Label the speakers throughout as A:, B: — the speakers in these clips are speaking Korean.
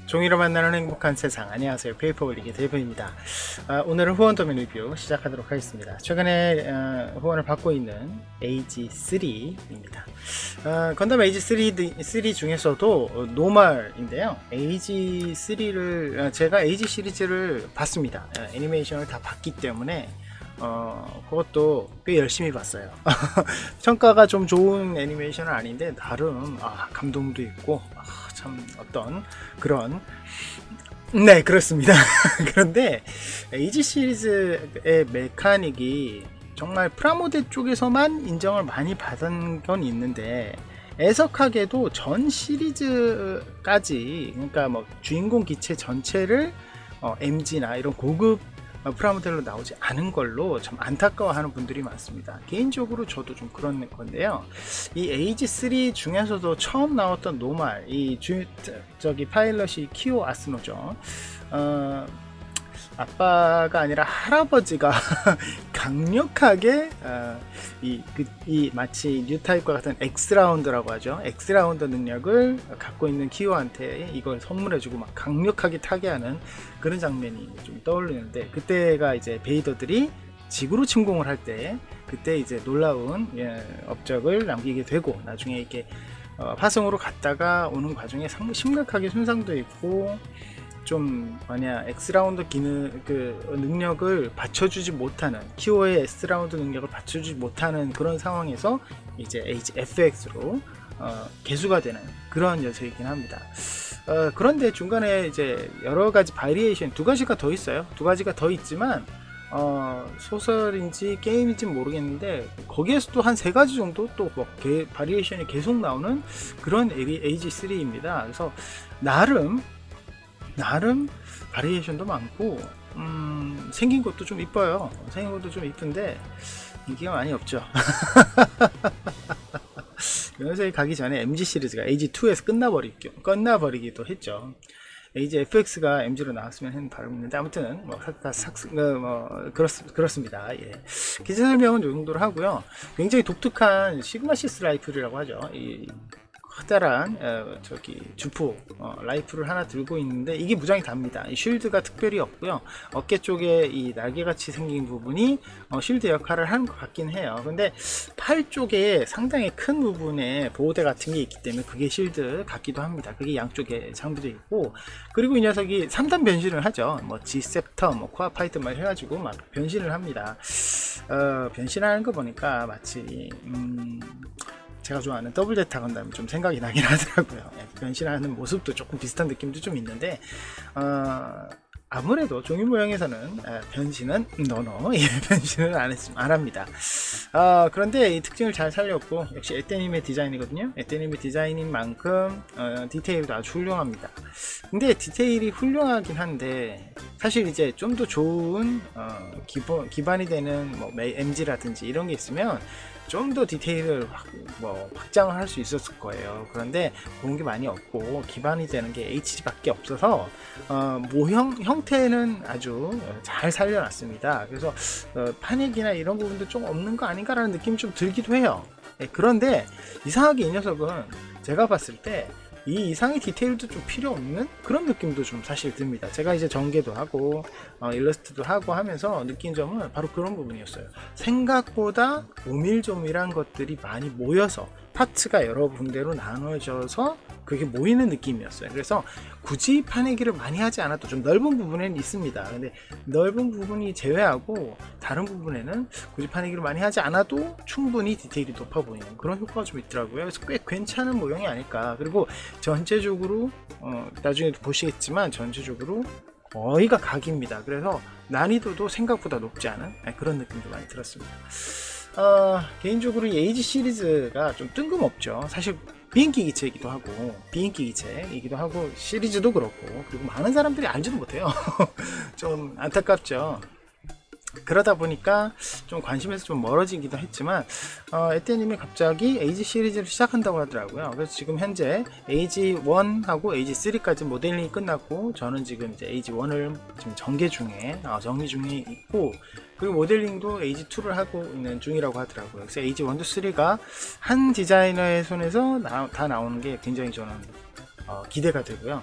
A: 종이로 만나는 행복한 세상. 안녕하세요, 페이퍼올릭의 대표입니다. 오늘은 후원 도면 리뷰 시작하도록 하겠습니다. 최근에 후원을 받고 있는 AG3입니다. 건담 AG3 중에서도 노멀인데요, AG3를 제가 AG 시리즈를 봤습니다. 애니메이션을 다 봤기 때문에 그것도 꽤 열심히 봤어요. 평가가 좀 좋은 애니메이션은 아닌데 나름 감동도 있고 참 어떤 그런, 네, 그렇습니다. 그런데 에이지 시리즈의 메카닉이 정말 프라모델 쪽에서만 인정을 많이 받은 건 있는데, 애석하게도 전 시리즈까지, 그러니까 뭐 주인공 기체 전체를 MG나 이런 고급 프라모델로 나오지 않은 걸로 참 안타까워하는 분들이 많습니다. 개인적으로 저도 좀 그런 건데요, 이 AG3 중에서도 처음 나왔던 노말, 저기 파일럿이 키오 아스노죠. 아빠가 아니라 할아버지가 강력하게 이 마치 뉴타입과 같은 엑스라운드라고 하죠. 엑스라운드 능력을 갖고 있는 키오한테 이걸 선물해주고 막 강력하게 타개하는 그런 장면이 좀 떠오르는데, 그때가 이제 베이더들이 지구로 침공을 할 때, 그때 이제 놀라운 업적을 남기게 되고, 나중에 이렇게 화성으로 갔다가 오는 과정에 심각하게 손상도 있고, 좀 만약 X라운드 기능 능력을 받쳐주지 못하는, 키오의 S라운드 능력을 받쳐주지 못하는 그런 상황에서 이제 HFX로 개수가 되는 그런 녀석이긴 합니다. 그런데 중간에 이제 여러 가지 바리에이션, 두 가지가 더 있어요. 두 가지가 더 있지만 소설인지 게임인지 모르겠는데, 거기에서도 한 세 가지 정도 또 바리에이션이 계속 나오는 그런 AG3입니다. 그래서 나름 바리에이션도 많고, 생긴 것도 좀 이뻐요. 생긴 것도 좀 이쁜데 인기가 많이 없죠. 연세에 가기 전에 MG 시리즈가 AG2에서 끝나버리기도 했죠. AG-FX가 MG로 나왔으면 하는 바람이 있는데, 아무튼 그렇습니다. 예. 기체 설명은 이 정도로 하고요. 굉장히 독특한 시그마시스 라이플이라고 하죠. 이 커다란 저기 주포 라이플을 하나 들고 있는데, 이게 무장이 답니다. 이 쉴드가 특별히 없고요. 어깨 쪽에 이 날개같이 생긴 부분이 쉴드 역할을 하는 것 같긴 해요. 근데 팔 쪽에 상당히 큰 부분에 보호대 같은 게 있기 때문에 그게 쉴드 같기도 합니다. 그게 양쪽에 장비도 있고, 그리고 이 녀석이 3단 변신을 하죠. 뭐 지셉터, 뭐 코아파이트 막 해가지고 막 변신을 합니다. 변신하는 거 보니까 마치 제가 좋아하는 더블 제타 건담이 좀 생각이 나긴 하더라고요. 변신하는 모습도 조금 비슷한 느낌도 좀 있는데, 아무래도 종이 모양에서는 변신은 변신을 안 합니다. 그런데 이 특징을 잘 살렸고, 역시 에떼님의 디자인이거든요. 에떼님의 디자인인 만큼 디테일도 아주 훌륭합니다. 근데 디테일이 훌륭하긴 한데, 사실 이제 좀 더 좋은 기반이 되는 뭐 MG라든지 이런 게 있으면 좀 더 디테일을 확장을 할 수 있었을 거예요. 그런데 그런 게 많이 없고, 기반이 되는 게 HG밖에 없어서 모형 형태는 아주 잘 살려놨습니다. 그래서 판액이나 이런 부분도 좀 없는 거 아닌가라는 느낌이 좀 들기도 해요. 그런데 이상하게 이 녀석은 제가 봤을 때 이 이상의 디테일도 좀 필요 없는 그런 느낌도 좀 사실 듭니다. 제가 이제 전개도 하고 일러스트도 하고 하면서 느낀 점은 바로 그런 부분이었어요. 생각보다 오밀조밀한 것들이 많이 모여서, 파츠가 여러 군데로 나눠져서 그게 모이는 느낌이었어요. 그래서 굳이 파내기를 많이 하지 않아도 좀 넓은 부분에는 있습니다. 근데 넓은 부분이 제외하고 다른 부분에는 굳이 파내기를 많이 하지 않아도 충분히 디테일이 높아 보이는 그런 효과가 좀 있더라고요. 그래서 꽤 괜찮은 모형이 아닐까. 그리고 전체적으로 나중에도 보시겠지만 전체적으로 거의가 각입니다. 그래서 난이도도 생각보다 높지 않은 그런 느낌도 많이 들었습니다. 개인적으로 이 에이지 시리즈가 좀 뜬금없죠. 사실 비인기 기체이기도 하고 시리즈도 그렇고, 그리고 많은 사람들이 알지도 못해요. 좀 안타깝죠. 그러다 보니까 좀 관심에서 좀 멀어지기도 했지만, 에떼님이 갑자기 에이지 시리즈를 시작한다고 하더라고요. 그래서 지금 현재 에이지1하고 에이지3까지 모델링이 끝났고, 저는 지금 이제 에이지1을 지금 정리 중에 있고, 그리고 모델링도 에이지2를 하고 있는 중이라고 하더라고요. 그래서 에이지1, 2, 3가 한 디자이너의 손에서 다 나오는 게 굉장히 저는 기대가 되고요.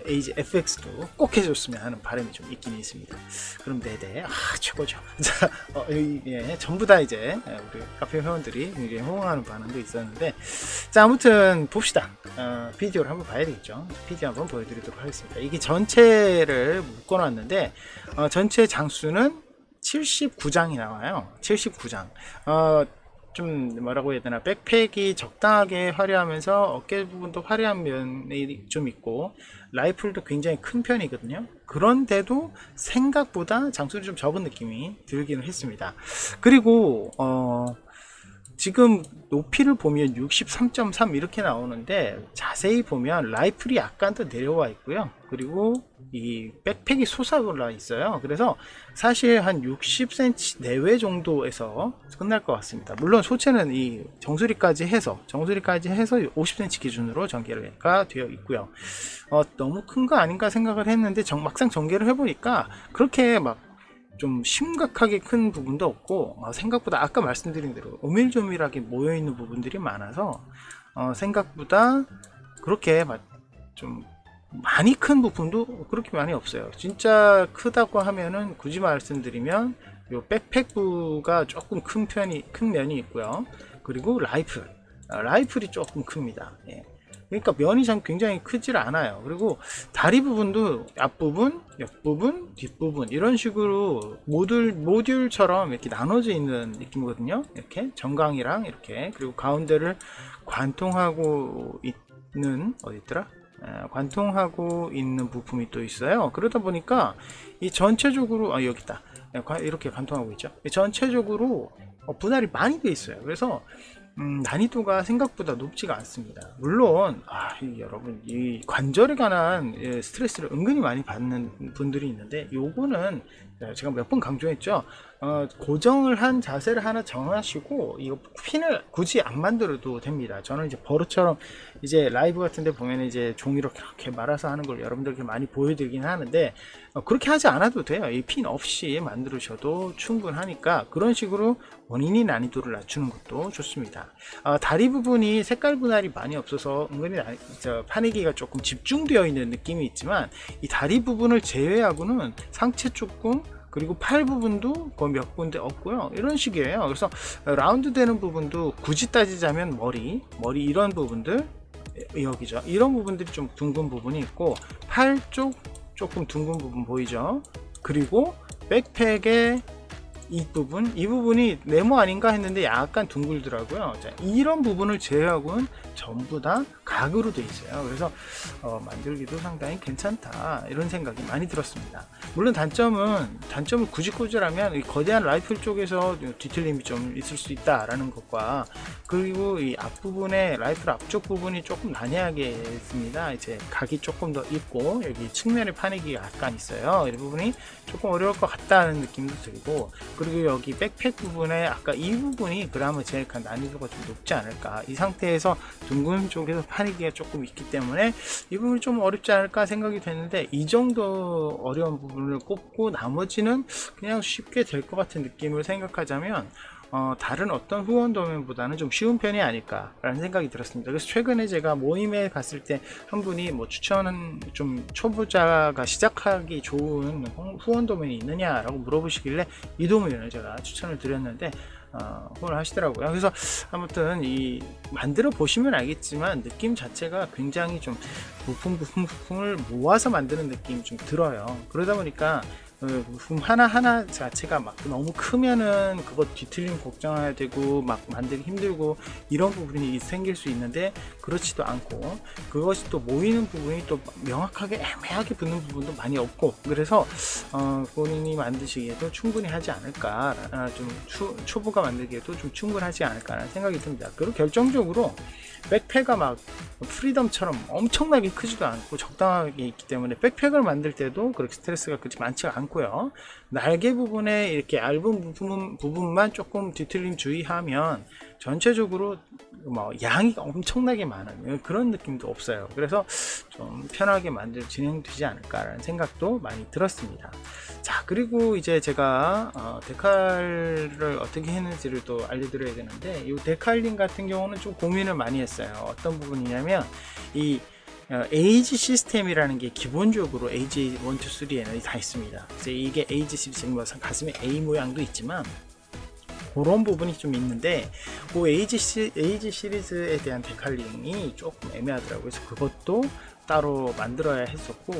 A: 에이지 FX도 꼭 해줬으면 하는 바람이 좀 있긴 있습니다. 그럼 네네, 최고죠. 자, 예, 전부 다 이제 우리 카페 회원들이 굉장히 호응하는 반응도 있었는데, 자, 아무튼 봅시다. 비디오를 한번 봐야 되겠죠. 비디오 한번 보여드리도록 하겠습니다. 이게 전체를 묶어놨는데 전체 장수는 79장이 나와요. 79장. 좀 뭐라고 해야 되나, 백팩이 적당하게 화려하면서 어깨 부분도 화려한 면이 좀 있고 라이플도 굉장히 큰 편이거든요. 그런데도 생각보다 장수는 좀 적은 느낌이 들기는 했습니다. 그리고 지금 높이를 보면 63.3 이렇게 나오는데 자세히 보면 라이플이 약간 더 내려와 있고요. 그리고 이 백팩이 솟아올라 있어요. 그래서 사실 한 60cm 내외 정도에서 끝날 것 같습니다. 물론 소체는 이 정수리까지 해서 50cm 기준으로 전개가 되어 있고요. 너무 큰 거 아닌가 생각을 했는데 막상 전개를 해보니까 그렇게 막 좀 심각하게 큰 부분도 없고, 생각보다 아까 말씀드린 대로 오밀조밀하게 모여있는 부분들이 많아서 생각보다 그렇게 좀 많이 큰 부품도 그렇게 많이 없어요. 진짜 크다고 하면은 굳이 말씀드리면 요 백팩부가 조금 큰 면이 있고요. 그리고 라이플이 조금 큽니다. 예. 그러니까 면이 굉장히 크질 않아요. 그리고 다리 부분도 앞부분, 옆부분, 뒷부분 이런 식으로 모듈처럼 이렇게 나눠져 있는 느낌이거든요. 이렇게 정강이랑 이렇게, 그리고 가운데를 관통하고 있는 관통하고 있는 부품이 또 있어요. 그러다 보니까 이 전체적으로 여기 있다. 이렇게 관통하고 있죠. 전체적으로 분할이 많이 돼 있어요. 그래서 난이도가 생각보다 높지가 않습니다. 물론 여러분, 이 관절에 관한 스트레스를 은근히 많이 받는 분들이 있는데, 요거는 제가 몇 번 강조했죠. 고정을 한 자세를 하나 정하시고 이거 핀을 굳이 안 만들어도 됩니다. 저는 이제 버릇처럼 이제 라이브 같은데 보면 이제 종이로 이렇게 말아서 하는 걸 여러분들께 많이 보여드리긴 하는데, 그렇게 하지 않아도 돼요. 이 핀 없이 만들으셔도 충분하니까 그런 식으로 원인이 난이도를 낮추는 것도 좋습니다. 다리 부분이 색깔 분할이 많이 없어서 은근히 파내기가 조금 집중되어 있는 느낌이 있지만, 이 다리 부분을 제외하고는 상체 조금, 그리고 팔 부분도 거의 몇 군데 없고요. 이런 식이에요. 그래서 라운드 되는 부분도 굳이 따지자면 머리 이런 부분들, 여기죠. 이런 부분들이 좀 둥근 부분이 있고, 팔 쪽 조금 둥근 부분 보이죠. 그리고 백팩의 이 부분이 네모 아닌가 했는데 약간 둥글더라고요. 자, 이런 부분을 제외하고는 전부 다 각으로 돼 있어요. 그래서 만들기도 상당히 괜찮다, 이런 생각이 많이 들었습니다. 물론 단점을 굳이 꽂으라면 이 거대한 라이플 쪽에서 뒤틀림이 좀 있을 수 있다라는 것과, 그리고 이 앞부분에 라이플 앞쪽 부분이 조금 난해하게 있습니다. 이제 각이 조금 더 있고 여기 측면에 파내기가 약간 있어요. 이 부분이 조금 어려울 것 같다는 느낌도 들고, 그리고 여기 백팩 부분에 아까 이 부분이 그라면 제일 난이도가 좀 높지 않을까. 이 상태에서 둥근 쪽에서 파내기가 조금 있기 때문에 이 부분이 좀 어렵지 않을까 생각이 되는데, 이 정도 어려운 부분을 꼽고 나머지는 그냥 쉽게 될 것 같은 느낌을 생각하자면 다른 어떤 후원 도면보다는 좀 쉬운 편이 아닐까 라는 생각이 들었습니다. 그래서 최근에 제가 모임에 갔을 때 한 분이 추천은 좀 초보자가 시작하기 좋은 후원 도면이 있느냐 라고 물어보시길래 이 도면을 제가 추천을 드렸는데 후원을 하시더라고요. 그래서 아무튼 이 만들어 보시면 알겠지만 느낌 자체가 굉장히 좀 부품을 모아서 만드는 느낌이 좀 들어요. 그러다 보니까 부품 하나하나 자체가 막 너무 크면은 그거 뒤틀림 걱정해야 되고 막 만들기 힘들고 이런 부분이 생길 수 있는데, 그렇지도 않고 그것이 또 모이는 부분이 또 명확하게 애매하게 붙는 부분도 많이 없고, 그래서 본인이 만드시기에도 충분히 하지 않을까, 좀 초보가 만들기에도 좀 충분하지 않을까라는 생각이 듭니다. 그리고 결정적으로 백팩가 막 프리덤처럼 엄청나게 크지도 않고 적당하게 있기 때문에 백팩을 만들 때도 그렇게 스트레스가 그렇게 많지가 않고요. 날개 부분에 이렇게 얇은 부분만 조금 뒤틀림 주의하면 전체적으로 양이 엄청나게 많은 그런 느낌도 없어요. 그래서 좀 편하게 진행되지 않을까라는 생각도 많이 들었습니다. 자, 그리고 이제 제가 데칼을 어떻게 했는지를 또 알려드려야 되는데, 이 데칼링 같은 경우는 좀 고민을 많이 했어요. 어떤 부분이냐면 이 에이지 시스템이라는 게 기본적으로 에이지 1, 2, 3에는 다 있습니다. 그래서 이게 에이지 시리즈, 뭐 가슴에 A 모양도 있지만 그런 부분이 좀 있는데, 그 에이지 시리즈에 대한 데칼링이 조금 애매하더라고요. 그래서 그것도 따로 만들어야 했었고,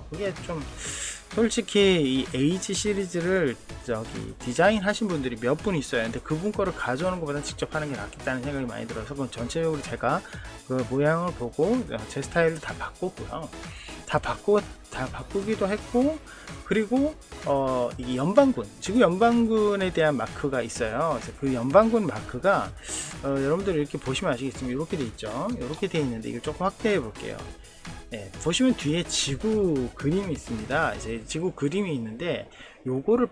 A: 그게 좀 솔직히 이 에이지 시리즈를 디자인 하신 분들이 몇 분 있어요. 근데 그분 거를 가져오는 것보다 직접 하는 게 낫겠다는 생각이 많이 들어서, 그건 전체적으로 제가 그 모양을 보고 제 스타일을 다 바꿨고요. 다 바꾸기도 했고, 그리고 이 연방군, 지구 연방군에 대한 마크가 있어요. 그래서 그 연방군 마크가 여러분들 이렇게 보시면 아시겠지만 이렇게 돼 있죠. 이렇게 돼 있는데 이걸 조금 확대해 볼게요. 네, 보시면 뒤에 지구 그림이 있습니다. 이제 지구 그림이 있는데 요거를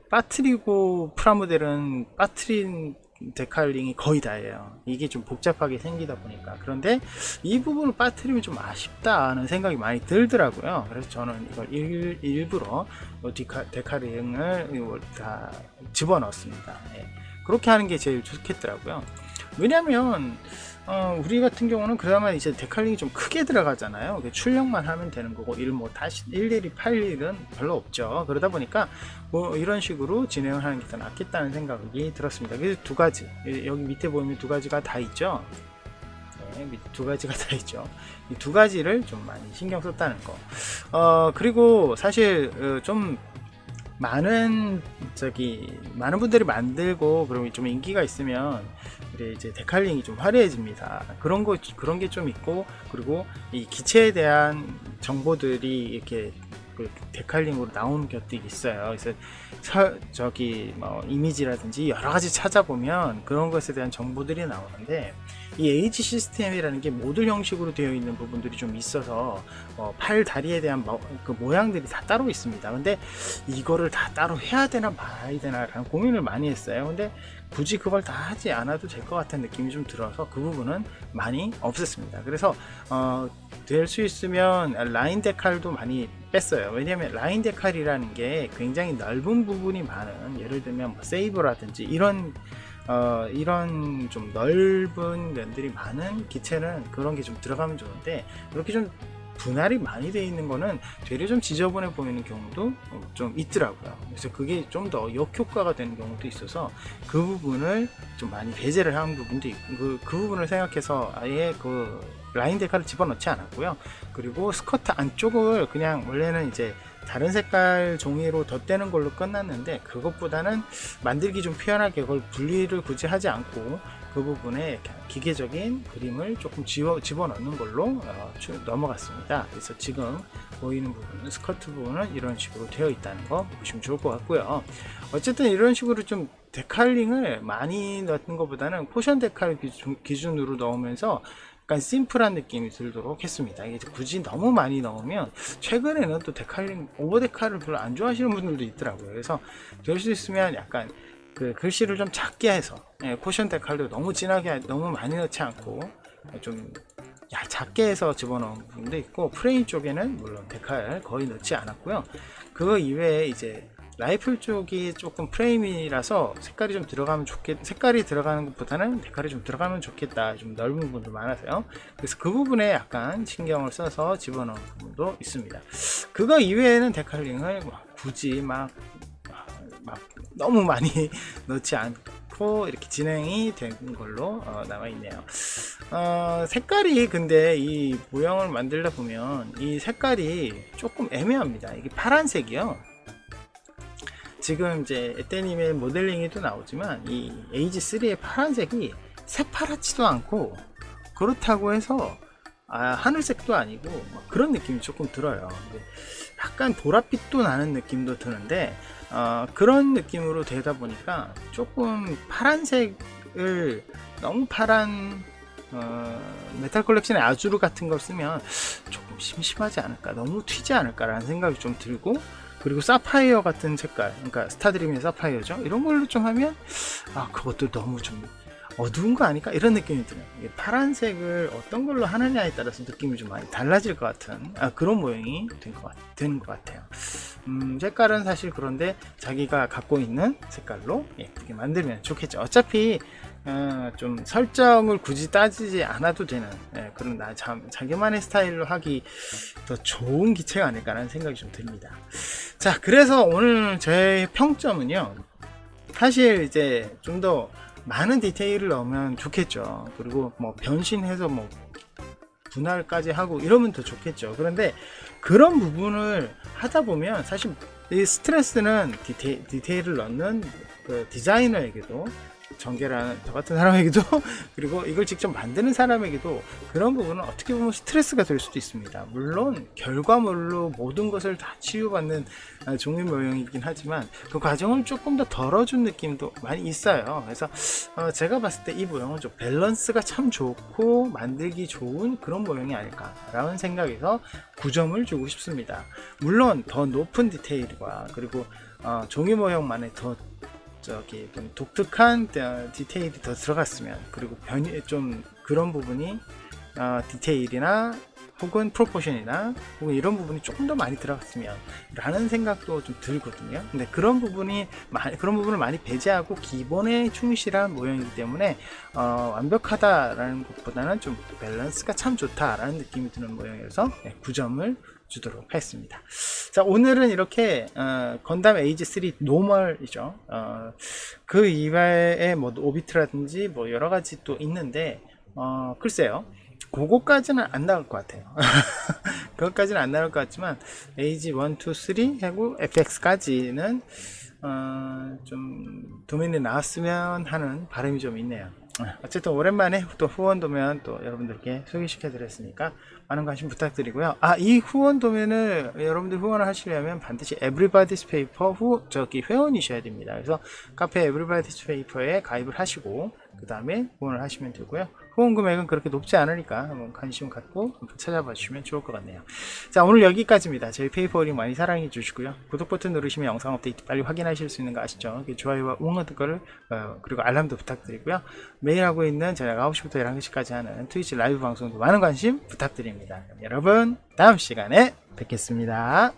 A: 빠뜨리고 프라모델은 빠뜨린 데칼링이 거의 다예요. 이게 좀 복잡하게 생기다 보니까. 그런데 이 부분을 빠뜨리면 좀 아쉽다는 생각이 많이 들더라고요. 그래서 저는 이걸 일부러 데칼링을 다 집어넣었습니다. 예. 그렇게 하는 게 제일 좋겠더라고요. 왜냐면 우리 같은 경우는 그나마 이제 데칼링이 좀 크게 들어가잖아요. 출력만 하면 되는 거고 다시 일일이 팔 일은 별로 없죠. 그러다 보니까 뭐 이런 식으로 진행을 하는 게 더 낫겠다는 생각이 들었습니다. 그래서 두 가지, 여기 밑에 보면 두 가지가 다 있죠. 네, 두 가지가 다 있죠. 이 두 가지를 좀 많이 신경 썼다는 거. 그리고 사실 좀 많은 분들이 만들고 그러면 좀 인기가 있으면 이제 데칼링이 좀 화려해집니다. 그런 게 좀 있고, 그리고 이 기체에 대한 정보들이 이렇게 그 데칼링으로 나오는 것도 있어요. 그래서 뭐 이미지라든지 여러 가지 찾아보면 그런 것에 대한 정보들이 나오는데, 이 에이지 시스템이라는 게 모듈 형식으로 되어 있는 부분들이 좀 있어서 팔, 다리에 대한 그 모양들이 다 따로 있습니다. 근데 이거를 다 따로 해야 되나 말아야 되나 라는 고민을 많이 했어요. 근데 굳이 그걸 다 하지 않아도 될 것 같은 느낌이 좀 들어서 그 부분은 많이 없앴습니다. 그래서 될 수 있으면 라인 데칼도 많이 뺐어요. 왜냐하면 라인 데칼이라는 게 굉장히 넓은 부분이 많은, 예를 들면 뭐 세이버라든지 이런 좀 넓은 면들이 많은 기체는 그런 게 좀 들어가면 좋은데, 그렇게 좀 분할이 많이 되어 있는 거는 되려 좀 지저분해 보이는 경우도 좀 있더라고요. 그래서 그게 좀 더 역효과가 되는 경우도 있어서 그 부분을 좀 많이 배제를 한 부분도 있고, 그 부분을 생각해서 아예 그 라인 데칼을 집어넣지 않았고요. 그리고 스커트 안쪽을 그냥 원래는 이제 다른 색깔 종이로 덧대는 걸로 끝났는데, 그것보다는 만들기 좀 편하게 그걸 분리를 굳이 하지 않고 그 부분에 기계적인 그림을 조금 집어넣는 걸로 넘어갔습니다. 그래서 지금 보이는 부분은, 스커트 부분은 이런 식으로 되어 있다는 거 보시면 좋을 것 같고요. 어쨌든 이런 식으로 좀 데칼링을 많이 넣는 것보다는 포션 데칼 기준으로 넣으면서 약간 심플한 느낌이 들도록 했습니다. 이게 굳이 너무 많이 넣으면, 최근에는 또 오버 데칼을 별로 안 좋아하시는 분들도 있더라고요. 그래서 될 수 있으면 약간 그 글씨를 좀 작게 해서, 포션 데칼도 너무 진하게 너무 많이 넣지 않고 좀 작게 해서 집어넣은 부분도 있고, 프레임 쪽에는 물론 데칼 거의 넣지 않았고요. 그거 이외에 이제 라이플 쪽이 조금 프레임이라서 색깔이 좀 들어가면 색깔이 들어가는 것보다는 데칼이 좀 들어가면 좋겠다, 좀 넓은 부분도 많아서요. 그래서 그 부분에 약간 신경을 써서 집어넣은 부분도 있습니다. 그거 이외에는 데칼링을 굳이 막 너무 많이 넣지 않고 이렇게 진행이 된 걸로 나와 있네요. 색깔이, 근데 이 모형을 만들다 보면 이 색깔이 조금 애매합니다. 이게 파란색이요. 지금 이제 에떼님의 모델링이 또 나오지만 이 에이지3의 파란색이 새파랗지도 않고, 그렇다고 해서 하늘색도 아니고 그런 느낌이 조금 들어요. 약간 보랏빛도 나는 느낌도 드는데, 그런 느낌으로 되다 보니까 조금 파란색을 너무 파란 메탈 컬렉션의 아주르 같은 걸 쓰면 조금 심심하지 않을까, 너무 튀지 않을까 라는 생각이 좀 들고, 그리고 사파이어 같은 색깔, 그러니까 스타드림의 사파이어죠, 이런 걸로 좀 하면 그것도 너무 좀 어두운 거 아닐까 이런 느낌이 들어요. 이게 파란색을 어떤 걸로 하느냐에 따라서 느낌이 좀 많이 달라질 것 같은 그런 모양이 되는 것 같아요. 색깔은 사실 그런데 자기가 갖고 있는 색깔로 예쁘게 만들면 좋겠죠. 어차피 좀 설정을 굳이 따지지 않아도 되는 그런 자기만의 스타일로 하기 더 좋은 기체가 아닐까라는 생각이 좀 듭니다. 자, 그래서 오늘 제 평점은요, 사실 이제 좀 더 많은 디테일을 넣으면 좋겠죠. 그리고 뭐 변신해서 뭐 분할까지 하고 이러면 더 좋겠죠. 그런데 그런 부분을 하다 보면 사실 이 스트레스는 디테일을 넣는 그 디자이너에게도, 전개라는 저 같은 사람에게도 그리고 이걸 직접 만드는 사람에게도 그런 부분은 어떻게 보면 스트레스가 될 수도 있습니다. 물론 결과물로 모든 것을 다 치유받는 종이 모형이긴 하지만 그 과정을 조금 더 덜어준 느낌도 많이 있어요. 그래서 제가 봤을 때 이 모형은 좀 밸런스가 참 좋고 만들기 좋은 그런 모형이 아닐까 라는 생각에서 9점을 주고 싶습니다. 물론 더 높은 디테일과 그리고 종이 모형만의 더 좀 독특한 디테일이 더 들어갔으면, 그리고 좀 그런 부분이 디테일이나 혹은 프로포션이나 혹은 이런 부분이 조금 더 많이 들어갔으면 라는 생각도 좀 들거든요. 근데 그런 부분을 많이 배제하고 기본에 충실한 모형이기 때문에 완벽하다라는 것보다는 좀 밸런스가 참 좋다라는 느낌이 드는 모형이어서 9점을 주도록 하겠습니다. 자, 오늘은 이렇게 건담 에이지 3 노멀이죠. 그 이외에 뭐 오비트라든지 뭐 여러 가지 또 있는데 글쎄요, 그거까지는 안 나올 것 같아요. 그것까지는 안 나올 것 같지만 에이지 1, 2, 3 하고 FX까지는 좀 도면이 나왔으면 하는 바람이 좀 있네요. 어쨌든 오랜만에 또 후원 도면 또 여러분들께 소개시켜 드렸으니까 많은 관심 부탁드리고요. 이 후원 도면을 여러분들 후원을 하시려면 반드시 Everybody's Paper 회원이셔야 됩니다. 그래서 카페 Everybody's Paper에 가입을 하시고 그 다음에 후원을 하시면 되고요. 후원 금액은 그렇게 높지 않으니까 한번 관심 갖고 한번 찾아봐 주시면 좋을 것 같네요. 자, 오늘 여기까지입니다. 저희 페이퍼링 많이 사랑해 주시고요. 구독 버튼 누르시면 영상 업데이트 빨리 확인하실 수 있는 거 아시죠? 좋아요와 응원 댓글을 그리고 알람도 부탁드리고요. 매일 하고 있는 저녁 9시부터 11시까지 하는 트위치 라이브 방송도 많은 관심 부탁드립니다. 여러분, 다음 시간에 뵙겠습니다.